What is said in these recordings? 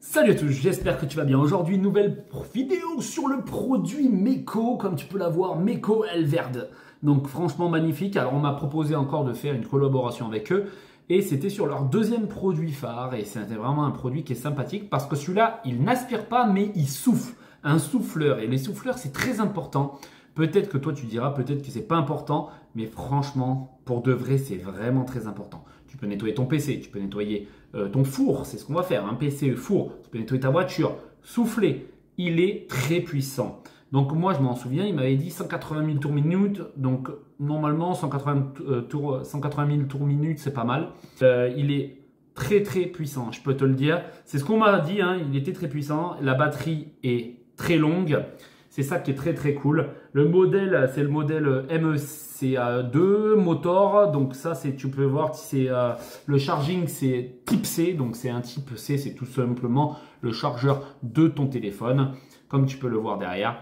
Salut à tous, j'espère que tu vas bien. Aujourd'hui, nouvelle vidéo sur le produit Meco, comme tu peux la voir, Meco Elverde. Donc franchement magnifique. Alors on m'a proposé encore de faire une collaboration avec eux et c'était sur leur deuxième produit phare et c'était vraiment un produit qui est sympathique parce que celui-là, il n'aspire pas mais il souffle. Un souffleur et les souffleurs, c'est très important. Peut-être que toi tu diras, peut-être que c'est pas important, mais franchement, pour de vrai, c'est vraiment très important. Tu peux nettoyer ton PC, tu peux nettoyer ton four, c'est ce qu'on va faire, un PC four, tu peux nettoyer ta voiture, souffler, il est très puissant. Donc moi je m'en souviens, il m'avait dit 180 000 tours minute, donc normalement 180 000 tours minute c'est pas mal. Il est très puissant, je peux te le dire. C'est ce qu'on m'a dit, hein, il était très puissant, la batterie est très longue. C'est ça qui est très cool. Le modèle, c'est le modèle MECA2 Motor. Donc ça, tu peux voir, c'est le charging, c'est type C. Donc c'est un type C, c'est tout simplement le chargeur de ton téléphone, comme tu peux le voir derrière.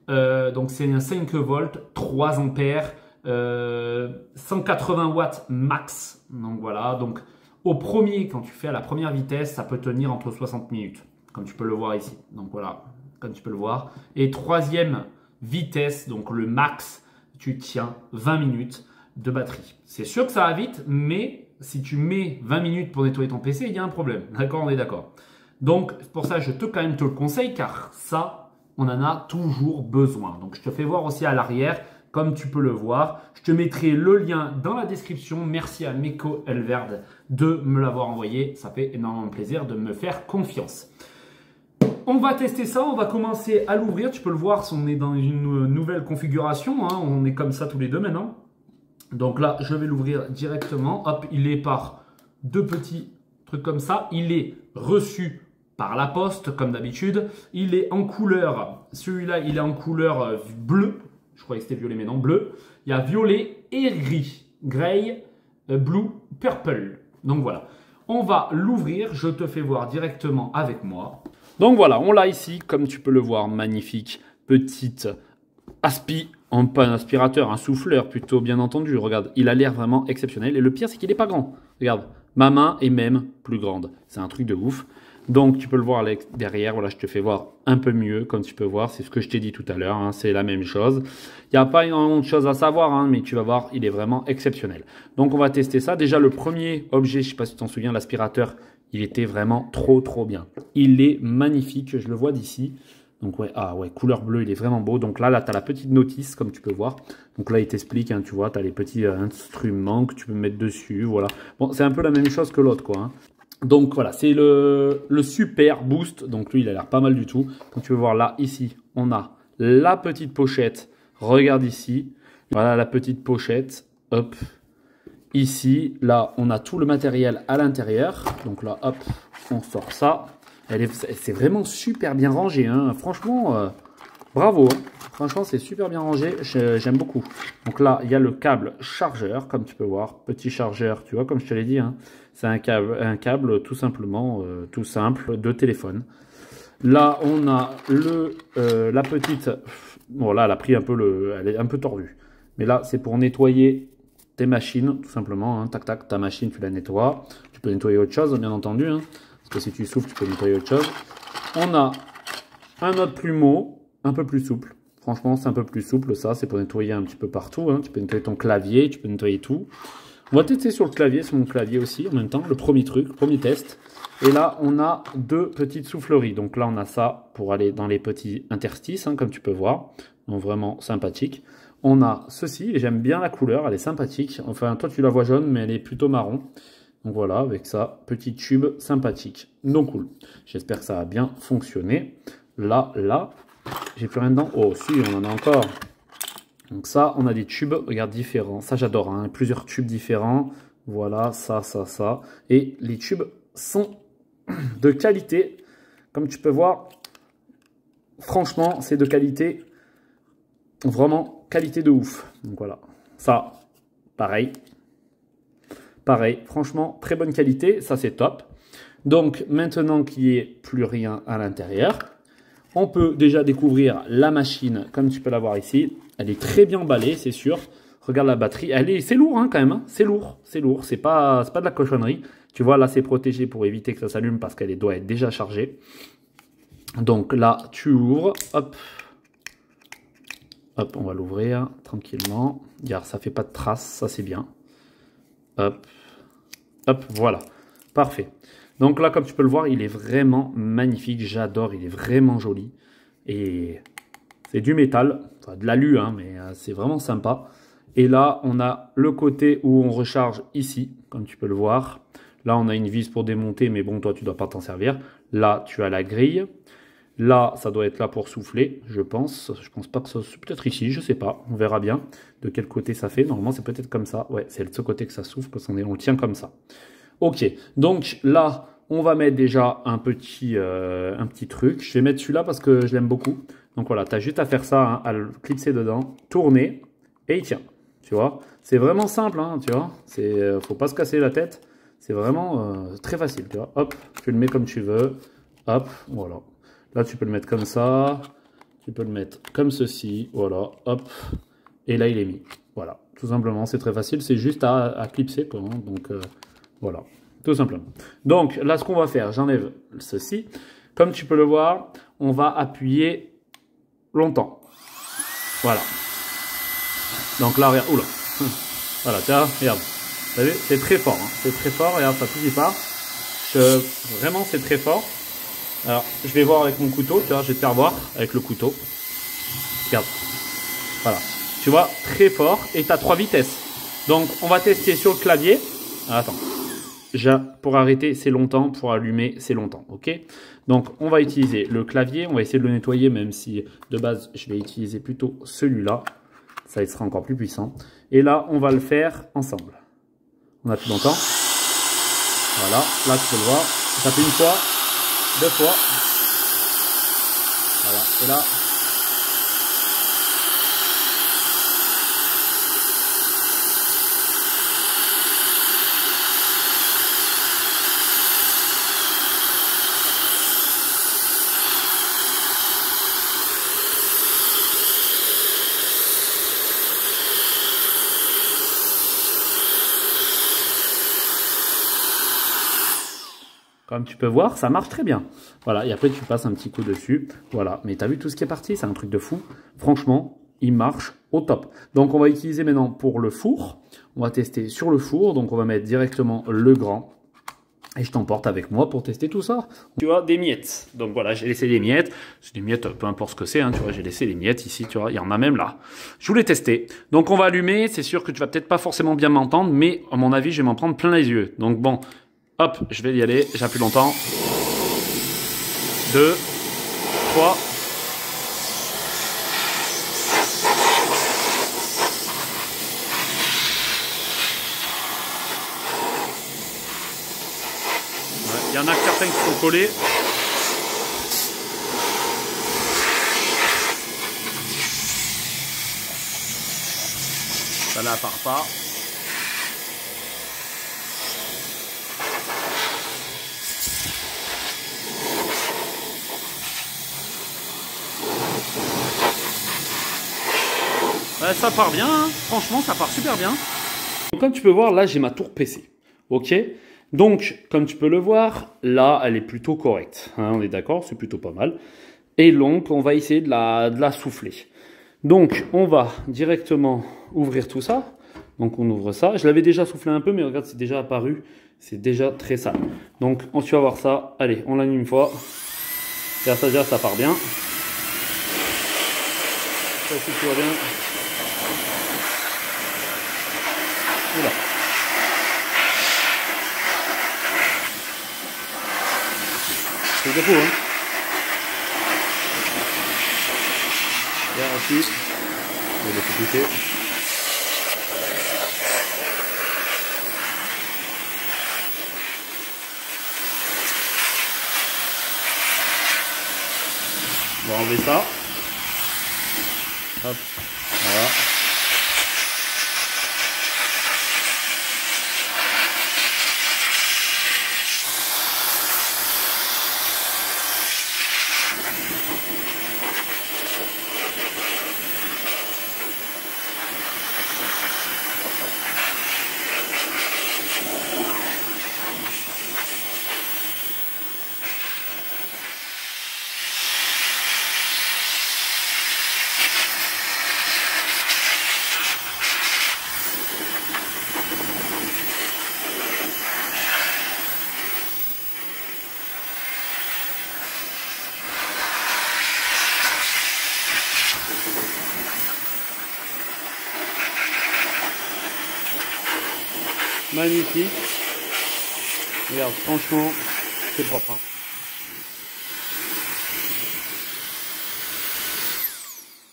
Donc c'est un 5 volts, 3 ampères, 180 watts max. Donc voilà. Donc au premier, quand tu fais à la première vitesse, ça peut tenir entre 60 minutes, comme tu peux le voir ici. Donc voilà. Comme tu peux le voir. Et troisième vitesse, donc le max, tu tiens 20 minutes de batterie. C'est sûr que ça va vite, mais si tu mets 20 minutes pour nettoyer ton PC, il y a un problème. D'accord, on est d'accord. Donc, pour ça, je te quand même te le conseille, car ça, on en a toujours besoin. Donc, je te fais voir aussi à l'arrière, comme tu peux le voir. Je te mettrai le lien dans la description. Merci à Meco Elverde de me l'avoir envoyé. Ça fait énormément plaisir de me faire confiance. On va tester ça, on va commencer à l'ouvrir. Tu peux le voir, on est dans une nouvelle configuration. Hein. On est comme ça tous les deux maintenant. Donc là, je vais l'ouvrir directement. Hop, il est par deux petits trucs comme ça. Il est reçu par la poste, comme d'habitude. Il est en couleur. Celui-là, il est en couleur bleu. Je croyais que c'était violet, mais non, bleu. Il y a violet et gris. Grey, blue, purple. Donc voilà. On va l'ouvrir. Je te fais voir directement avec moi. Donc voilà, on l'a ici, comme tu peux le voir, magnifique, petite pas un aspirateur, un souffleur plutôt, bien entendu. Regarde, il a l'air vraiment exceptionnel. Et le pire, c'est qu'il n'est pas grand. Regarde, ma main est même plus grande. C'est un truc de ouf. Donc tu peux le voir derrière, voilà, je te fais voir un peu mieux, comme tu peux voir. C'est ce que je t'ai dit tout à l'heure, hein, c'est la même chose. Il n'y a pas énormément de choses à savoir, hein, mais tu vas voir, il est vraiment exceptionnel. Donc on va tester ça. Déjà, le premier objet, je ne sais pas si tu t'en souviens, l'aspirateur, il était vraiment trop bien. Il est magnifique, je le vois d'ici. Donc ouais, couleur bleue, il est vraiment beau. Donc là tu as la petite notice, comme tu peux voir. Donc là, il t'explique, hein, tu vois, tu as les petits instruments que tu peux mettre dessus, voilà. Bon, c'est un peu la même chose que l'autre, quoi. Hein. Donc voilà, c'est le Super Boost. Donc lui, il a l'air pas mal du tout. Comme tu peux voir là, ici, on a la petite pochette. Regarde ici. Voilà la petite pochette. Hop. Ici, là, on a tout le matériel à l'intérieur. Donc là, hop, on sort ça. C'est vraiment super bien rangé. Hein. Franchement, bravo. Hein. Franchement, c'est super bien rangé. J'aime beaucoup. Donc là, il y a le câble chargeur, comme tu peux voir. Petit chargeur, tu vois, comme je te l'ai dit. Hein. C'est un câble tout simplement, tout simple, de téléphone. Là, on a la petite... Bon, là, elle a pris un peu elle est un peu tordue. Mais là, c'est pour nettoyer tes machines, tout simplement. Hein. Tac, tac, ta machine, tu la nettoies. Tu peux nettoyer autre chose, bien entendu. Hein. Parce que si tu souffles, tu peux nettoyer autre chose. On a un autre plumeau, un peu plus souple. Franchement, c'est un peu plus souple, ça. C'est pour nettoyer un petit peu partout. Hein. Tu peux nettoyer ton clavier, tu peux nettoyer tout. On va tester sur le clavier, sur mon clavier aussi, en même temps. Le premier truc, premier test. Et là, on a deux petites souffleries. Donc là, on a ça pour aller dans les petits interstices, hein, comme tu peux voir. Donc vraiment sympathique. On a ceci, et j'aime bien la couleur, elle est sympathique. Enfin, toi, tu la vois jaune, mais elle est plutôt marron. Donc voilà, avec ça, petit tube sympathique. Donc cool. J'espère que ça va bien fonctionner. Là, j'ai plus rien dedans. Oh, si, on en a encore. Donc ça, on a des tubes, regarde, différents. Ça, j'adore, hein, plusieurs tubes différents. Voilà, ça. Et les tubes sont de qualité. Comme tu peux voir, franchement, c'est de qualité, vraiment qualité de ouf. Donc voilà, ça, pareil, franchement, très bonne qualité, ça c'est top. Donc maintenant qu'il n'y ait plus rien à l'intérieur, on peut déjà découvrir la machine, comme tu peux la voir ici. Elle est très bien emballée, c'est sûr. Regarde la batterie, c'est lourd hein, quand même, hein. C'est lourd, c'est pas de la cochonnerie. Tu vois, là, c'est protégé pour éviter que ça s'allume parce qu'elle doit être déjà chargée. Donc là, tu ouvres, hop. Hop, on va l'ouvrir tranquillement. Regarde, ça fait pas de traces, ça c'est bien. Hop, hop, voilà. Parfait. Donc là, comme tu peux le voir, il est vraiment magnifique. J'adore, il est vraiment joli. Et c'est du métal, enfin de l'alu, hein, mais c'est vraiment sympa. Et là, on a le côté où on recharge ici, comme tu peux le voir. Là, on a une vis pour démonter, mais bon, toi, tu ne dois pas t'en servir. Là, tu as la grille. Là, ça doit être là pour souffler, je pense. Je pense pas que ça... Peut-être ici, je sais pas. On verra bien de quel côté ça fait. Normalement, c'est peut-être comme ça. Ouais, c'est de ce côté que ça souffle, parce qu'on le tient comme ça. Ok, donc là, on va mettre déjà un petit truc. Je vais mettre celui-là parce que je l'aime beaucoup. Donc voilà, tu as juste à faire ça, hein, à le clipser dedans, tourner, et il tient. Tu vois, c'est vraiment simple, hein, tu vois. Faut pas se casser la tête. C'est vraiment très facile, tu vois. Hop, tu le mets comme tu veux. Hop, voilà. Là, tu peux le mettre comme ça. Tu peux le mettre comme ceci. Voilà, hop. Et là, il est mis. Voilà, tout simplement, c'est très facile. C'est juste à clipser, quoi. Hein. Donc, voilà, tout simplement. Donc, là, ce qu'on va faire, j'enlève ceci. Comme tu peux le voir, on va appuyer longtemps. Voilà. Donc là, regarde. Oula. Voilà, tiens, regarde. Vous savez, c'est très fort. Hein. C'est très fort. Regarde, ça touche pas. Vraiment, c'est très fort. Alors, je vais voir avec mon couteau. Tu vois, je vais te faire voir avec le couteau. Regarde. Voilà. Tu vois, très fort. Et tu as 3 vitesses. Donc, on va tester sur le clavier. Ah, attends. Pour arrêter, c'est longtemps. Pour allumer, c'est longtemps. Ok. Donc, on va utiliser le clavier. On va essayer de le nettoyer, même si de base, je vais utiliser plutôt celui-là. Ça sera encore plus puissant. Et là, on va le faire ensemble. On appuie longtemps. Voilà. Là, tu peux le voir. J'appuie une fois, 2 fois. Voilà. Et là... Comme tu peux voir, ça marche très bien. Voilà, et après tu passes un petit coup dessus. Voilà, mais tu as vu tout ce qui est parti? C'est un truc de fou. Franchement, il marche au top. Donc on va utiliser maintenant pour le four. On va tester sur le four. Donc on va mettre directement le grand. Et je t'emporte avec moi pour tester tout ça. Tu vois, des miettes. Donc voilà, j'ai laissé des miettes. C'est des miettes, peu importe ce que c'est. Hein, tu vois, j'ai laissé des miettes ici. Tu vois, il y en a même là. Je voulais tester. Donc on va allumer. C'est sûr que tu vas peut-être pas forcément bien m'entendre. Mais à mon avis, je vais m'en prendre plein les yeux. Donc bon... Hop, je vais y aller, j'appuie longtemps. 2, 3. Il y en a certains qui sont collés. Ça là part pas. Ça part bien, hein. Franchement ça part super bien. Donc, comme tu peux voir, là j'ai ma tour PC. Ok. Donc comme tu peux le voir, là elle est plutôt correcte. Hein, on est d'accord, c'est plutôt pas mal. Et donc on va essayer de la souffler. Donc on va directement ouvrir tout ça. Donc on ouvre ça. Je l'avais déjà soufflé un peu, mais regarde, c'est déjà apparu. C'est déjà très sale. Donc tu vas voir ça. Allez, on l'allume une fois. Et ça déjà ça part bien. Ça aussi tout va bien. Oula. C'est de fou, hein. Bien aussi. On va tout pousser. On va enlever ça. Hop. Voilà. magnifique. Regarde, franchement, c'est propre. Hein.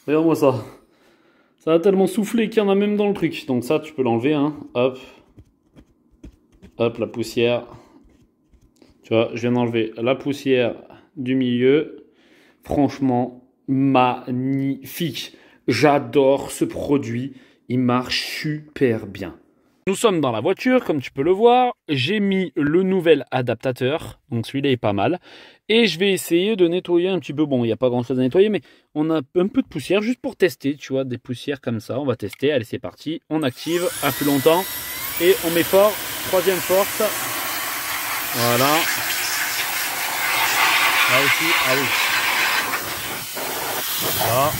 Regarde-moi ça. Ça a tellement soufflé qu'il y en a même dans le truc. Donc ça, tu peux l'enlever. Hein. Hop. Hop, la poussière. Tu vois, je viens d'enlever la poussière du milieu. Franchement, magnifique. J'adore ce produit. Il marche super bien. Nous sommes dans la voiture, comme tu peux le voir. J'ai mis le nouvel adaptateur. Donc celui-là est pas mal. Et je vais essayer de nettoyer un petit peu. Bon, il n'y a pas grand-chose à nettoyer, mais on a un peu de poussière juste pour tester. Tu vois, des poussières comme ça. On va tester. Allez, c'est parti. On active un plus longtemps. Et on met fort. Troisième force. Voilà. Là aussi. Ah oui. Voilà.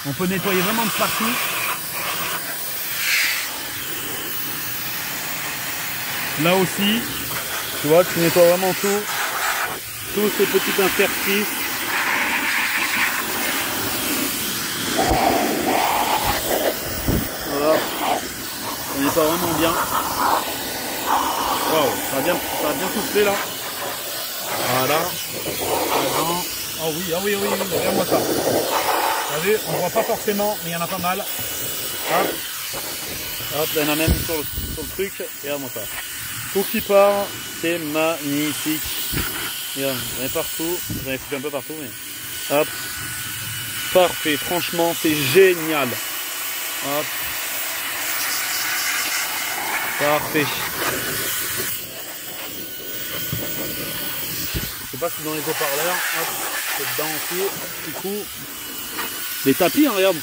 On peut nettoyer vraiment de partout. Là aussi, tu vois, tu nettoies vraiment tout. Tous ces petits interstices. Voilà. On nettoie vraiment bien. Waouh, ça a bien soufflé là. Voilà. Oh oui, regarde-moi ça. Vous savez, on ne voit pas forcément, mais il y en a pas mal. Hop. Hop, il y en a même sur le truc. Regarde-moi ça. Tout qui part, c'est magnifique. Regarde, j'en ai partout. J'en ai foutu un peu partout, mais. Hop. Parfait, franchement, c'est génial. Hop. Parfait. Je sais pas si dans les haut-parleurs, hop, c'est dedans aussi. Du coup, les tapis, hein, regarde.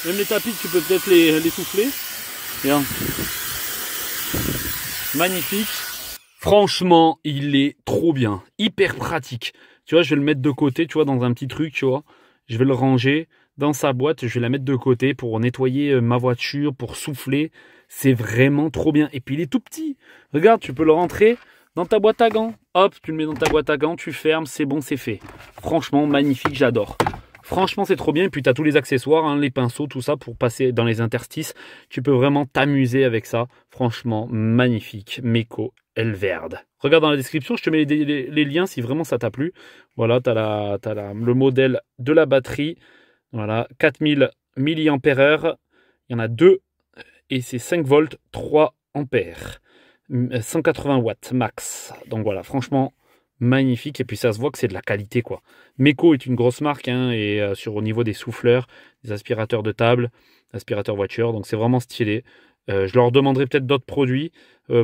Même les tapis, tu peux peut-être les souffler. Regarde. Magnifique. Franchement, il est trop bien. Hyper pratique. Tu vois, je vais le mettre de côté, tu vois, dans un petit truc, tu vois. Je vais le ranger dans sa boîte. Je vais la mettre de côté pour nettoyer ma voiture, pour souffler. C'est vraiment trop bien. Et puis, il est tout petit. Regarde, tu peux le rentrer dans ta boîte à gants. Hop, tu le mets dans ta boîte à gants, tu fermes, c'est bon, c'est fait. Franchement, magnifique, j'adore. Franchement, c'est trop bien. Et puis, tu as tous les accessoires, hein, les pinceaux, tout ça pour passer dans les interstices. Tu peux vraiment t'amuser avec ça. Franchement, magnifique. Meco Elverde. Regarde dans la description, je te mets les liens si vraiment ça t'a plu. Voilà, tu as, le modèle de la batterie. Voilà, 4000 mAh. Il y en a deux et c'est 5 volts, 3 ampères. 180 watts max. Donc voilà, franchement, magnifique. Et puis ça se voit que c'est de la qualité, quoi. Meco est une grosse marque, hein, et au niveau des souffleurs, des aspirateurs de table, aspirateurs voiture. Donc c'est vraiment stylé. Je leur demanderai peut-être d'autres produits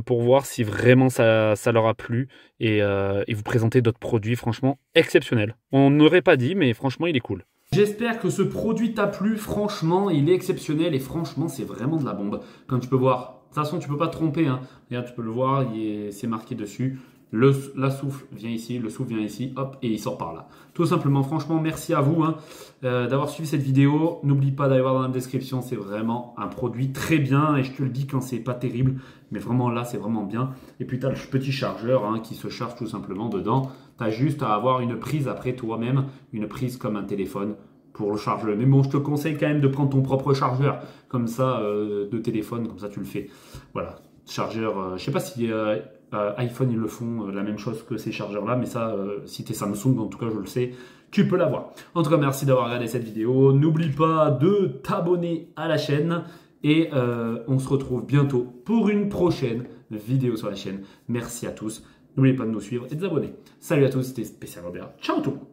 pour voir si vraiment ça leur a plu et vous présenter d'autres produits franchement exceptionnels. On n'aurait pas dit, mais franchement, il est cool. J'espère que ce produit t'a plu. Franchement, il est exceptionnel et franchement, c'est vraiment de la bombe. Comme tu peux voir, de toute façon, tu ne peux pas te tromper. Hein. Regarde, tu peux le voir, c'est marqué dessus. La souffle vient ici, le souffle vient ici, hop, et il sort par là. Tout simplement, franchement, merci à vous, hein, d'avoir suivi cette vidéo. N'oublie pas d'aller voir dans la description, c'est vraiment un produit très bien. Et je te le dis quand c'est pas terrible, mais vraiment là, c'est vraiment bien. Et puis, tu as le petit chargeur, hein, qui se charge tout simplement dedans. Tu as juste à avoir une prise après toi-même, une prise comme un téléphone pour le charger. Mais bon, je te conseille quand même de prendre ton propre chargeur, comme ça, de téléphone, comme ça tu le fais. Voilà, chargeur, je sais pas si iPhone ils le font la même chose que ces chargeurs là, mais ça, si tu es Samsung, en tout cas je le sais, tu peux l'avoir. En tout cas, merci d'avoir regardé cette vidéo. N'oublie pas de t'abonner à la chaîne et on se retrouve bientôt pour une prochaine vidéo sur la chaîne. Merci à tous. N'oubliez pas de nous suivre et de vous abonner. Salut à tous, c'était Spécial Robert. Ciao tout le monde.